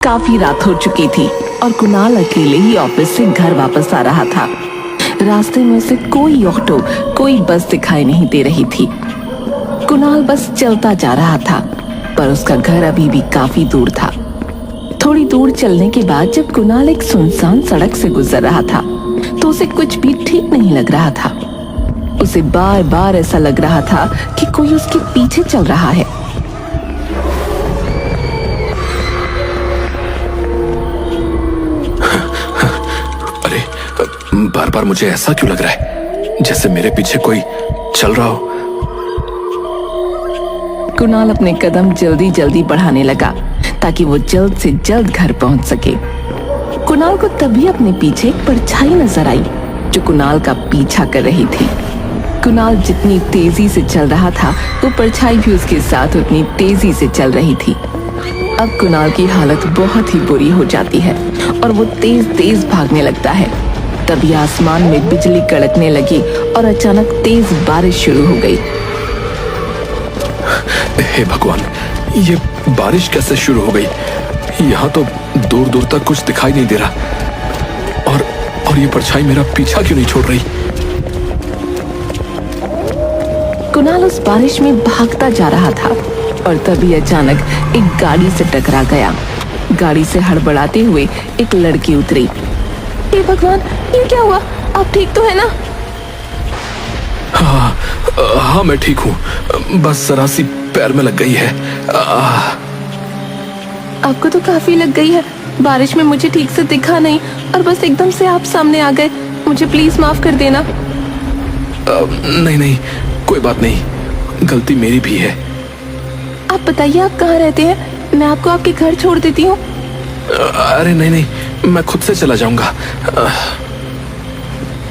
काफी रात हो चुकी थी और कुणाल अकेले ही ऑफिस से घर वापस आ रहा था। रास्ते में उसे कोई ऑटो, कोई बस दिखाई नहीं दे रही थी। कुणाल बस चलता जा रहा था, पर उसका घर अभी भी काफी दूर था। थोड़ी दूर चलने के बाद जब कुणाल एक सुनसान सड़क से गुजर रहा था, तो उसे कुछ भी ठीक नहीं लग रहा था। उसे बार बार ऐसा लग रहा था कि कोई उसके पीछे चल रहा है। बार बार मुझे ऐसा क्यों लग रहा है जैसे मेरे पीछे कोई चल रहा हो। कुणाल अपने कदम जल्दी जल्दी बढ़ाने लगा ताकि वो जल्द से जल्द घर पहुंच सके। कुणाल को तभी अपने पीछे एक परछाई नजर आई जो कुणाल का पीछा कर रही थी। कुणाल जितनी तेजी से चल रहा था, वो परछाई भी उसके साथ उतनी तेजी से चल रही थी। अब कुणाल की हालत बहुत ही बुरी हो जाती है और वो तेज तेज भागने लगता है। तभी आसमान में बिजली कड़कने लगी और अचानक तेज बारिश शुरू हो गई। हे भगवान, ये बारिश कैसे शुरू हो गई? यहाँ तो दूर दूर तक कुछ दिखाई नहीं दे रहा और ये परछाई मेरा पीछा क्यों नहीं छोड़ रही? कुणाल उस बारिश में भागता जा रहा था और तभी अचानक एक गाड़ी से टकरा गया। गाड़ी से हड़बड़ाते हुए एक लड़की उतरी। हे भगवान, ये क्या हुआ? आप ठीक तो है ना? हाँ, मैं ठीक हूँ, बस जरा सी पैर में लग गई है। आपको तो काफी लग गई है। बारिश में मुझे ठीक से दिखा नहीं और बस एकदम से आप सामने आ गए। मुझे प्लीज माफ कर देना। नहीं, कोई बात नहीं, गलती मेरी भी है। आप बताइए, आप कहाँ रहते हैं? मैं आपको आपके घर छोड़ देती हूँ। अरे नहीं, मैं खुद से चला जाऊंगा।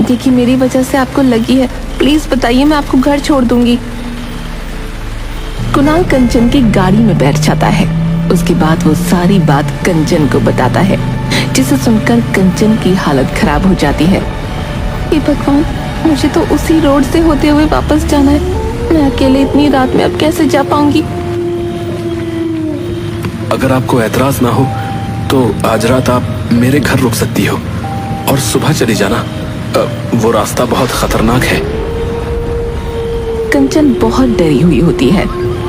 देखिए, मेरी वजह से आपको लगी है, प्लीज बताइए, मैं आपको घर छोड़ दूंगी। कुणाल कंचन की गाड़ी में बैठ जाता है। उसके बाद वो सारी बात कंचन को बताता है, जिसे सुनकर कंचन की हालत खराब हो जाती है। हे भगवान, मुझे तो उसी रोड से होते हुए वापस जाना है। मैं अकेले इतनी रात में अब कैसे जा पाऊंगी? अगर आपको एतराज ना हो तो आज रात आप मेरे घर रुक सकती हो और सुबह चली जाना। वो रास्ता बहुत खतरनाक है। कंचन बहुत डरी हुई होती है।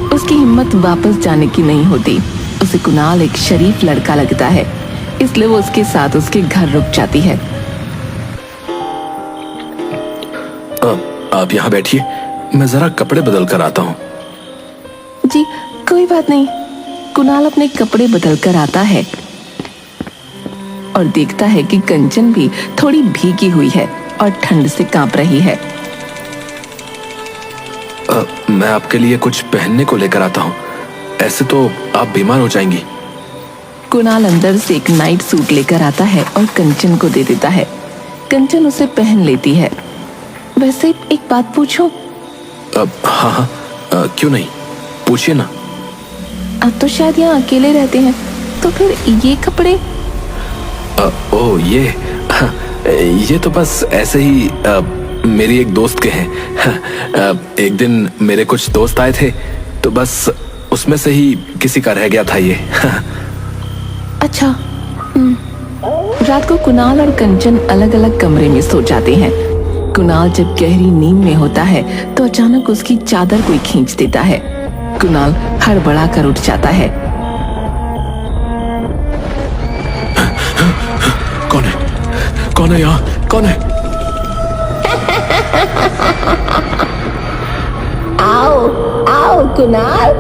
उसकी हिम्मत वापस जाने की नहीं होती। उसे कुणाल एक शरीफ लड़का लगता है, इसलिए वो उसके साथ उसके घर रुक जाती है। आप यहाँ बैठिए, मैं जरा कपड़े बदल कर आता हूँ। जी कोई बात नहीं। कुणाल अपने कपड़े बदल कर आता है और देखता है कि कंचन भी थोड़ी भीगी हुई है और ठंड से कांप रही है। मैं आपके लिए कुछ पहनने को लेकर आता हूँ, ऐसे तो आप बीमार हो जाएंगी। कुणाल अंदर से एक नाइट सूट लेकर आता है और कंचन को दे देता है। कंचन उसे पहन लेती है। वैसे एक बात पूछूं? हाँ, क्यों नहीं, पूछिए ना। आप तो शायद यहाँ अकेले रहते हैं, तो फिर ये कपड़े? ओह, ये तो बस ऐसे ही मेरी एक दोस्त के हैं। एक दिन मेरे कुछ दोस्त आए थे, तो बस उसमें से ही किसी का रह गया था ये। अच्छा। रात को कुणाल और कंचन अलग अलग कमरे में सो जाते हैं। कुणाल जब गहरी नींद में होता है तो अचानक उसकी चादर कोई खींच देता है। कुणाल हड़बड़ा कर उठ जाता है। कौन है यहाँ? कौन है? आओ कुणाल।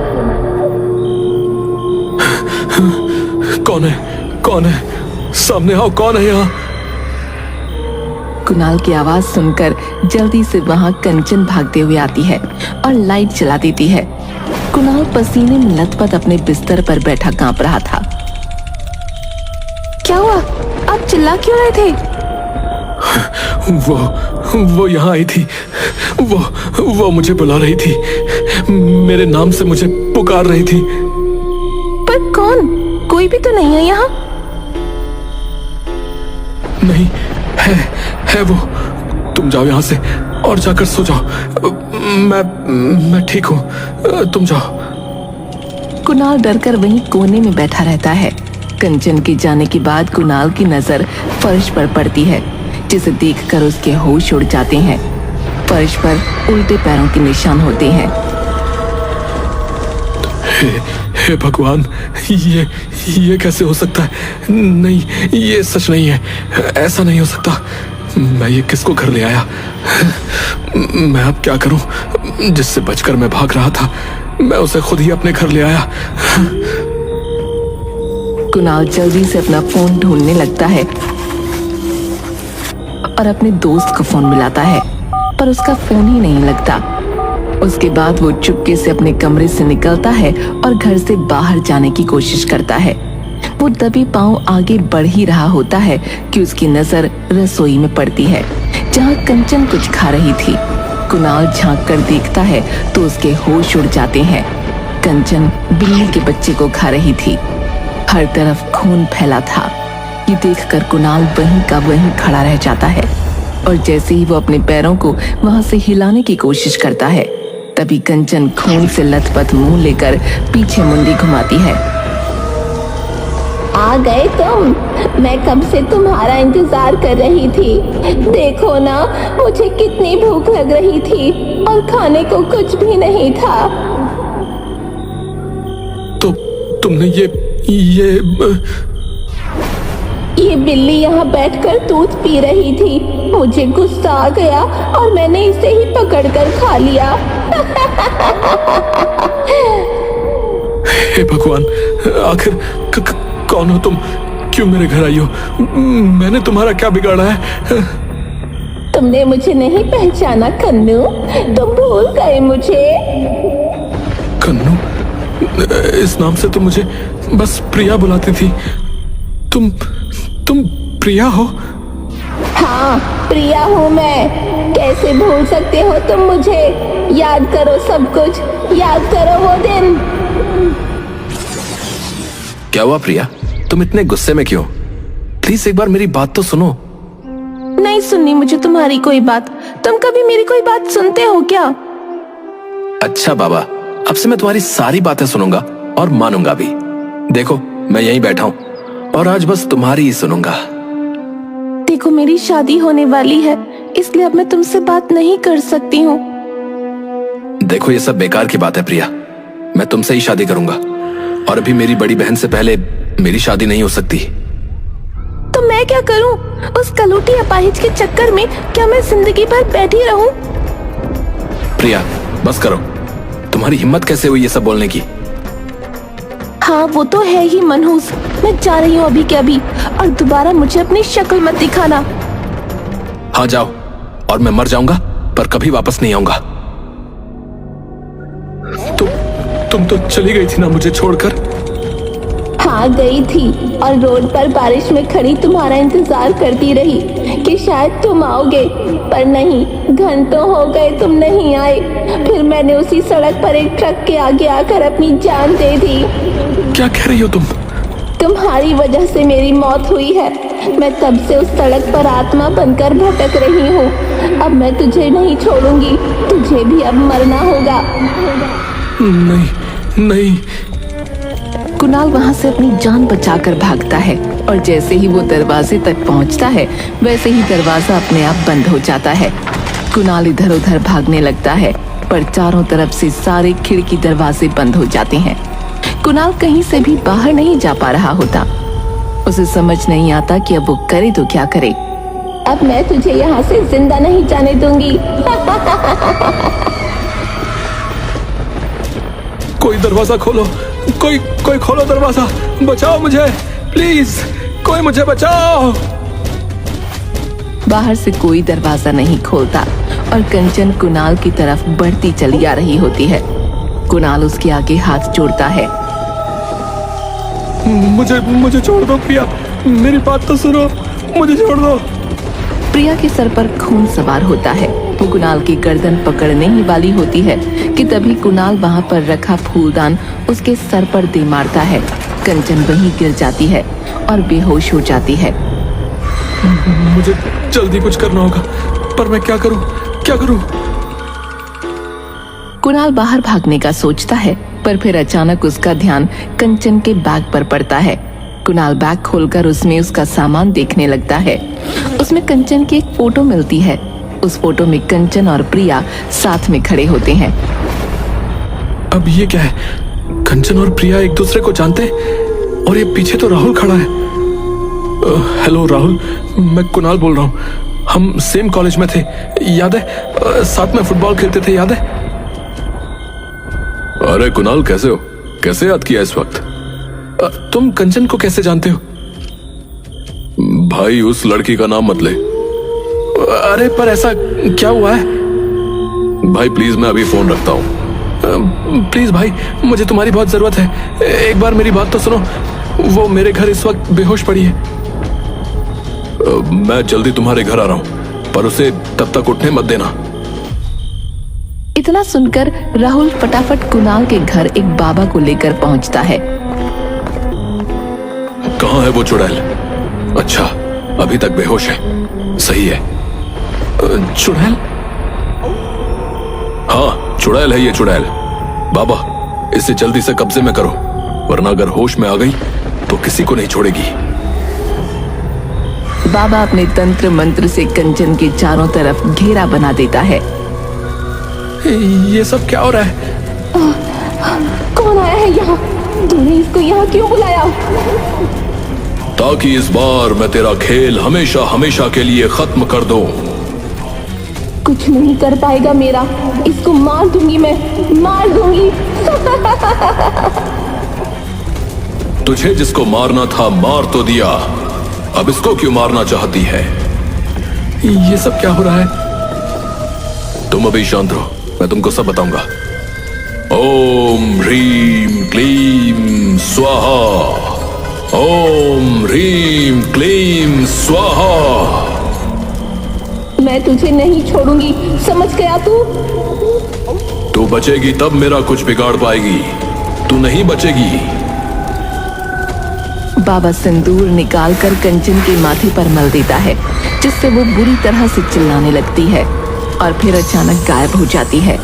कौन है? सामने आओ, कौन है यहाँ? कुणाल की आवाज सुनकर जल्दी से वहां कंचन भागते हुए आती है और लाइट जला देती है। कुणाल पसीने में लथपथ अपने बिस्तर पर बैठा कांप रहा था। क्या हुआ? आप चिल्ला क्यों रहे थे? वो यहाँ आई थी। वो मुझे बुला रही थी, मेरे नाम से मुझे पुकार रही थी। पर कौन? कोई भी तो नहीं है यहाँ। नहीं है वो। तुम जाओ यहाँ से और जाकर सो जाओ। मैं ठीक हूँ, तुम जाओ। कुणाल डरकर वहीं कोने में बैठा रहता है। कंचन के जाने के बाद कुणाल की नजर फर्श पर पड़ती है, जिसे देखकर उसके होश उड़ जाते हैं। फर्श पर उल्टे पैरों के निशान होते हैं। हे भगवान, ये कैसे हो सकता है? नहीं, ये सच नहीं है। ऐसा नहीं हो सकता। मैं ये किसको घर ले आया? मैं अब क्या करूं? जिससे बचकर मैं भाग रहा था, मैं उसे खुद ही अपने घर ले आया। कुणाल जल्दी से अपना फोन ढूंढने लगता है और अपने दोस्त को फोन मिलाता है, पर उसका फोन ही नहीं लगता। उसके बाद वो चुपके से अपने कमरे से निकलता है और घर से बाहर जाने की कोशिश करता है। वो दबे पांव आगे बढ़ ही रहा होता है कि उसकी नजर रसोई में पड़ती है, जहां कंचन कुछ खा रही थी। कुणाल झांक कर देखता है तो उसके होश उड़ जाते हैं। कंचन बिल्ली के बच्चे को खा रही थी। हर तरफ खून फैला था। ये देखकर कुणाल वहीं का वहीं खड़ा रह जाता है और जैसे ही वो अपने पैरों को वहां से हिलाने की कोशिश करता है, तभी कंचन खून से लथपथ मुंह लेकर पीछे मुंडी घुमाती है। आ गए तुम? मैं कब से तुम्हारा इंतजार कर रही थी। देखो ना, मुझे कितनी भूख लग रही थी और खाने को कुछ भी नहीं था। तो तुमने ये बिल्ली यहाँ बैठकर दूध पी रही थी। मुझे गुस्सा आ गया और मैंने इसे ही पकड़कर खा लिया। हे भगवान, आखिर कौन हो तुम? क्यों मेरे घर आई हो? मैंने तुम्हारा क्या बिगाड़ा है? तुमने मुझे नहीं पहचाना कन्नू? तुम भूल गए मुझे? कन्नू? इस नाम से तो मुझे बस प्रिया बुलाती थी। तुम प्रिया हो? हाँ, प्रिया हूँ मैं। कैसे भूल सकते हो तुम मुझे? याद करो सब कुछ, याद करो वो दिन। क्या हुआ प्रिया? तुम इतने गुस्से में क्यों? प्लीज एक बार मेरी बात तो सुनो। नहीं सुननी मुझे तुम्हारी कोई बात। तुम कभी मेरी कोई बात सुनते हो क्या? अच्छा बाबा, अब से मैं तुम्हारी सारी बातें सुनूंगा और मानूंगा भी। देखो, मैं यहीं बैठा हूँ और आज बस तुम्हारी ही सुनूंगा। देखो, मेरी शादी होने वाली है, इसलिए अब मैं तुमसे बात नहीं कर सकती हूँ। देखो, ये सब बेकार की बात है प्रिया। मैं तुमसे ही शादी करूंगा और अभी मेरी बड़ी बहन से पहले मेरी शादी नहीं हो सकती। तो मैं क्या करूँ? उस कलूटी अपाहिज के चक्कर में क्या मैं जिंदगी भर बैठी रहूं? प्रिया, बस करो। तुम्हारी हिम्मत कैसे हुई ये सब बोलने की? हाँ, वो तो है ही मनहूस। मैं जा रही हूँ अभी के अभी, और दोबारा मुझे अपनी शक्ल मत दिखाना। हाँ जाओ, और मैं मर जाऊंगा पर कभी वापस नहीं आऊंगा। तुम तो चली गई थी ना मुझे छोड़कर? हाँ, गई थी और रोड पर बारिश में खड़ी तुम्हारा इंतजार करती रही कि शायद तुम आओगे, पर नहीं, घंटों हो गए तुम नहीं आए। फिर मैंने उसी सड़क पर एक ट्रक के आगे आकर अपनी जान दे दी। क्या कह रही हो तुम? तुम्हारी वजह से मेरी मौत हुई है। मैं तब से उस सड़क पर आत्मा बनकर भटक रही हूँ। अब मैं तुझे नहीं छोड़ूंगी, तुझे भी अब मरना होगा। नहीं। कुणाल वहां से अपनी जान बचाकर भागता है और जैसे ही वो दरवाजे तक पहुंचता है, वैसे ही दरवाजा अपने आप बंद हो जाता है। कुणाल इधर उधर भागने लगता है, पर चारों तरफ से सारे खिड़की दरवाजे बंद हो जाते हैं। कुणाल कहीं से भी बाहर नहीं जा पा रहा होता। उसे समझ नहीं आता कि अब वो करे तो क्या करे। अब मैं तुझे यहाँ से जिंदा नहीं जाने दूंगी। कोई दरवाजा खोलो, कोई खोलो दरवाजा। बचाओ मुझे, प्लीज, कोई मुझे बचाओ। बाहर से कोई दरवाजा नहीं खोलता और कंचन कुणाल की तरफ बढ़ती चली आ रही होती है। कुणाल उसके आगे हाथ जोड़ता है। मुझे छोड़ दो प्रिया, मेरी बात तो सुनो, मुझे छोड़ दो। प्रिया के सर पर खून सवार होता है। वो कुणाल की गर्दन पकड़ने ही वाली होती है कि तभी कुणाल वहां पर रखा फूलदान उसके सर पर दे मारता है। कंचन वहीं गिर जाती है और बेहोश हो जाती है। मुझे जल्दी कुछ करना होगा, पर मैं क्या करूं? कुणाल बाहर भागने का सोचता है, पर फिर अचानक उसका ध्यान कंचन के बैग पर पड़ता है। कुणाल बैग खोलकर उसमें उसका सामान देखने लगता है। उसमें कंचन की एक फोटो मिलती है। उस फोटो में कंचन और प्रिया साथ में खड़े होते हैं। अब ये क्या है? कंचन और प्रिया एक दूसरे को जानते हैं और ये पीछे तो राहुल खड़ा है। हेलो राहुल, मैं कुणाल बोल रहा हूँ। हम सेम कॉलेज में थे, याद है? साथ में फुटबॉल खेलते थे, याद है? अरे कुणाल, कैसे हो? कैसे याद किया इस वक्त? तुम कंचन को कैसे जानते हो? भाई, उस लड़की का नाम मत ले। अरे पर ऐसा क्या हुआ है? भाई प्लीज, मैं अभी फोन रखता हूँ। प्लीज भाई, मुझे तुम्हारी बहुत जरूरत है। एक बार मेरी बात तो सुनो। वो मेरे घर इस वक्त बेहोश पड़ी है। मैं जल्दी तुम्हारे घर आ रहा हूँ, पर उसे तब तक उठने मत देना। इतना सुनकर राहुल फटाफट कुणाल के घर एक बाबा को लेकर पहुंचता है। कहाँ है वो चुड़ैल? अच्छा, अभी तक बेहोश है। सही है। चुड़ैल? हाँ, चुड़ैल है ये, चुड़ैल। बाबा, इसे जल्दी से कब्जे में करो, वरना अगर होश में आ गई तो किसी को नहीं छोड़ेगी। बाबा अपने तंत्र मंत्र से कंचन के चारों तरफ घेरा बना देता है। ये सब क्या हो रहा है? कौन आया है यहाँ? तूने इसको यहाँ क्यों बुलाया? ताकि इस बार मैं तेरा खेल हमेशा हमेशा के लिए खत्म कर दूं। कुछ नहीं कर पाएगा मेरा। इसको मार दूंगी, मैं मार दूंगी। तुझे जिसको मारना था मार तो दिया, अब इसको क्यों मारना चाहती है? ये सब क्या हो रहा है? तुम अभी शांत रहो, मैं तुमको सब बताऊंगा। ओम ह्रीम क्लीम स्वाहा। ओम ह्रीम क्लीम स्वाहा। मैं तुझे नहीं छोड़ूंगी, समझ गया तू? तू बचेगी तब मेरा कुछ बिगाड़ पाएगी, तू नहीं बचेगी। बाबा सिंदूर निकालकर कंचन के माथे पर मल देता है, जिससे वो बुरी तरह से चिल्लाने लगती है और फिर अचानक गायब हो जाती है।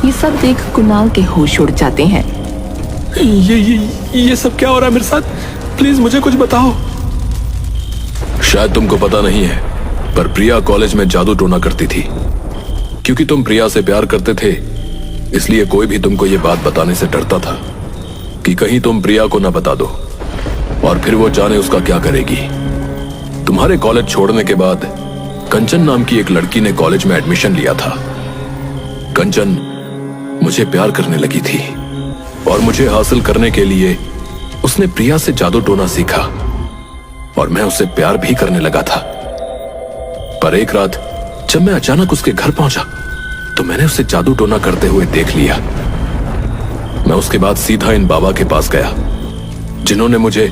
ये सब देख कुणाल के होश उड़ जाते हैं। ये सब क्या हो रहा है मेरे साथ? प्लीज मुझे कुछ बताओ। शायद तुमको पता नहीं है, पर प्रिया कॉलेज में जादू टोना करती थी। क्योंकि तुम प्रिया से प्यार करते थे, इसलिए कोई भी तुमको ये बात बताने से डरता था कि कहीं तुम प्रिया को ना बता दो और फिर वो जाने उसका क्या करेगी। तुम्हारे कॉलेज छोड़ने के बाद कंचन नाम की एक लड़की ने कॉलेज में एडमिशन लिया था। कंचन मुझे प्यार करने लगी थी और मुझे हासिल करने के लिए उसने प्रिया से जादू टोना सीखा और मैं उससे प्यार भी करने लगा था। पर एक रात जब मैं अचानक उसके घर पहुंचा तो मैंने उसे जादू टोना करते हुए देख लिया। मैं उसके बाद सीधा इन बाबा के पास गया, जिन्होंने मुझे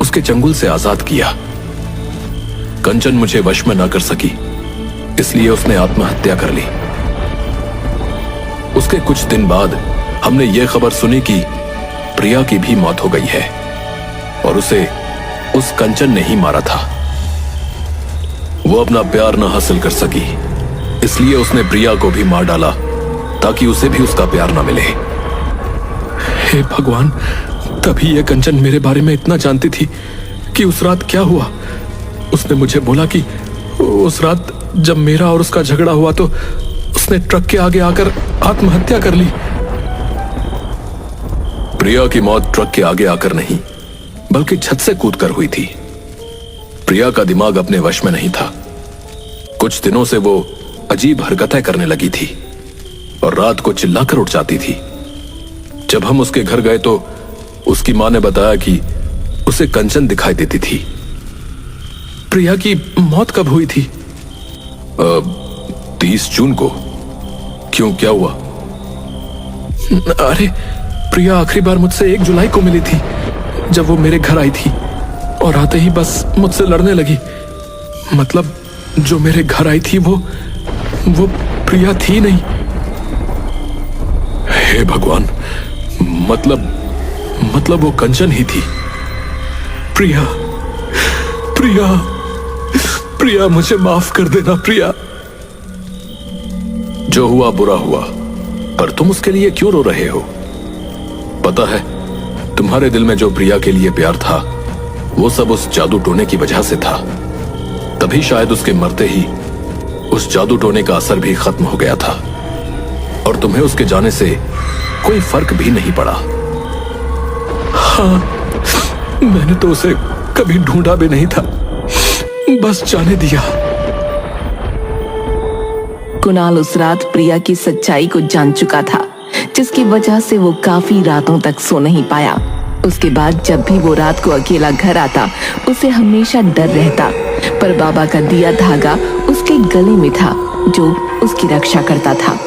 उसके चंगुल से आजाद किया। कंचन मुझे वश में ना कर सकी, इसलिए उसने आत्महत्या कर ली। उसके कुछ दिन बाद हमने ये खबर सुनी कि प्रिया की भी मौत हो गई है और उसे उस कंचन ने ही मारा था। वो अपना प्यार ना हासिल कर सकी, इसलिए उसने प्रिया को भी मार डाला ताकि उसे भी उसका प्यार ना मिले। हे भगवान, तभी ये कंचन मेरे बारे में इतना जानती थी कि उस रात क्या हुआ। उसने मुझे बोला कि उस रात जब मेरा और उसका झगड़ा हुआ तो उसने ट्रक के आगे आकर आत्महत्या कर ली। प्रिया की मौत ट्रक के आगे आकर नहीं, बल्कि छत से कूदकर हुई थी। प्रिया का दिमाग अपने वश में नहीं था। कुछ दिनों से वो अजीब हरकतें करने लगी थी और रात को चिल्लाकर उठ जाती थी। जब हम उसके घर गए तो उसकी मां ने बताया कि उसे कंचन दिखाई देती थी। प्रिया की मौत कब हुई थी? 30 जून को। क्यों, क्या हुआ? अरे, प्रिया आखिरी बार मुझसे 1 जुलाई को मिली थी, जब वो मेरे घर आई थी और आते ही बस मुझसे लड़ने लगी। मतलब जो मेरे घर आई थी वो प्रिया थी नहीं। हे भगवान, मतलब वो कंचन ही थी। प्रिया, प्रिया, प्रिया, मुझे माफ कर देना प्रिया। जो हुआ बुरा हुआ, पर तुम उसके लिए क्यों रो रहे हो? पता है, तुम्हारे दिल में जो प्रिया के लिए प्यार था वो सब उस जादू टोने की वजह से था। तभी शायद उसके मरते ही उस जादू टोने का असर भी खत्म हो गया था और तुम्हें उसके जाने से कोई फर्क भी नहीं पड़ा। हाँ, मैंने तो उसे कभी ढूंढा भी नहीं था, बस जाने दिया। कुणाल उस रात प्रिया की सच्चाई को जान चुका था, जिसकी वजह से वो काफी रातों तक सो नहीं पाया। उसके बाद जब भी वो रात को अकेला घर आता, उसे हमेशा डर रहता, पर बाबा का दिया धागा उसके गले में था जो उसकी रक्षा करता था।